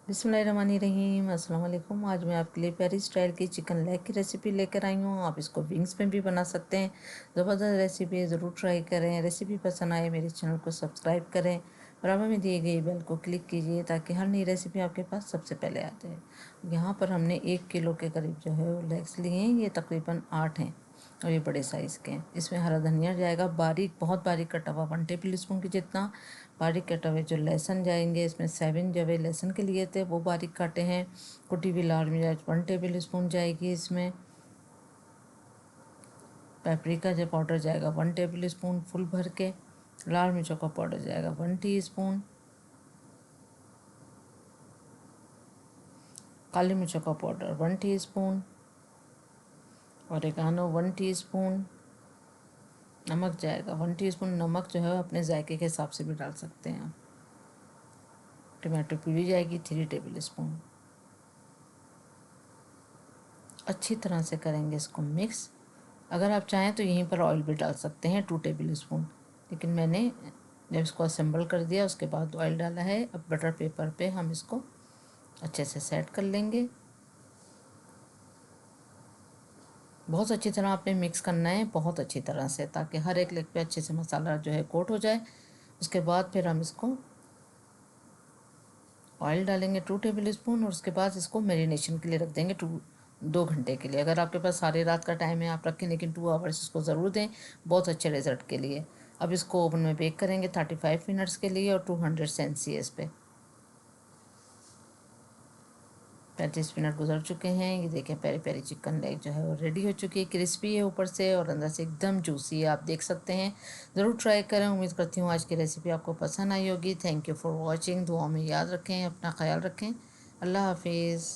बिस्मिल्लाहिर्रहमानिर्रहीम। अस्सलाम वालेकुम। आज मैं आपके लिए प्यारी स्टाइल की चिकन लेग की रेसिपी लेकर आई हूँ। आप इसको विंग्स में भी बना सकते हैं। ज़बरदस्त रेसिपी है, ज़रूर ट्राई करें। रेसिपी पसंद आए मेरे चैनल को सब्सक्राइब करें, बराबर में दिए गए बेल को क्लिक कीजिए ताकि हर नई रेसिपी आपके पास सबसे पहले आ जाए। यहाँ पर हमने 1 किलो के करीब जो है वो लेग्स लिए हैं। ये तकरीबन 8 हैं और ये बड़े साइज़ के हैं। इसमें हरा धनिया जाएगा बारीक, बहुत बारीक कटा हुआ 1 टेबल स्पून की जितना। बारीक कटे हुए जो लहसुन जाएंगे, इसमें 7 जो है लहसुन के लिए थे वो बारीक काटे हैं। कुटी हुई लाल मिर्च 1 टेबल स्पून जाएगी। इसमें पेपरिका जो पाउडर जाएगा 1 टेबल स्पून फुल भर के। लाल मिर्चों का पाउडर जाएगा 1 टीस्पून। काली मिर्चों का पाउडर 1 टीस्पून। Oregano 1 teaspoon. नमक जाएगा 1 टीस्पून। नमक जो है अपने जायके के हिसाब से भी डाल सकते हैं आप। टमाटो प्यूरी जाएगी 3 टेबल स्पून। अच्छी तरह से करेंगे इसको मिक्स। अगर आप चाहें तो यहीं पर ऑयल भी डाल सकते हैं 2 टेबल स्पून, लेकिन मैंने जब इसको असेंबल कर दिया उसके बाद ऑयल डाला है। अब बटर पेपर पे हम इसको अच्छे से सेट कर लेंगे। बहुत अच्छी तरह आपने मिक्स करना है, बहुत अच्छी तरह से, ताकि हर एक लेग पे अच्छे से मसाला जो है कोट हो जाए। उसके बाद फिर हम इसको ऑयल डालेंगे 2 टेबल स्पून और उसके बाद इसको मैरिनेशन के लिए रख देंगे 2 घंटे के लिए। अगर आपके पास सारी रात का टाइम है आप रखें, लेकिन 2 आवर्स इसको ज़रूर दें, बहुत अच्छे रिजल्ट के लिए। अब इसको ओवन में बेक करेंगे 35 मिनट्स के लिए और 200 सेल्सियस पे। 35 मिनट गुजर चुके हैं। ये देखें प्यारी प्यारी चिकन लेग जो है वो रेडी हो चुकी है। क्रिस्पी है ऊपर से और अंदर से एकदम जूसी है, आप देख सकते हैं। ज़रूर ट्राई करें। उम्मीद करती हूँ आज की रेसिपी आपको पसंद आई होगी। Thank you for watching. दुआ में याद रखें, अपना ख्याल रखें। अल्लाह हाफिज़।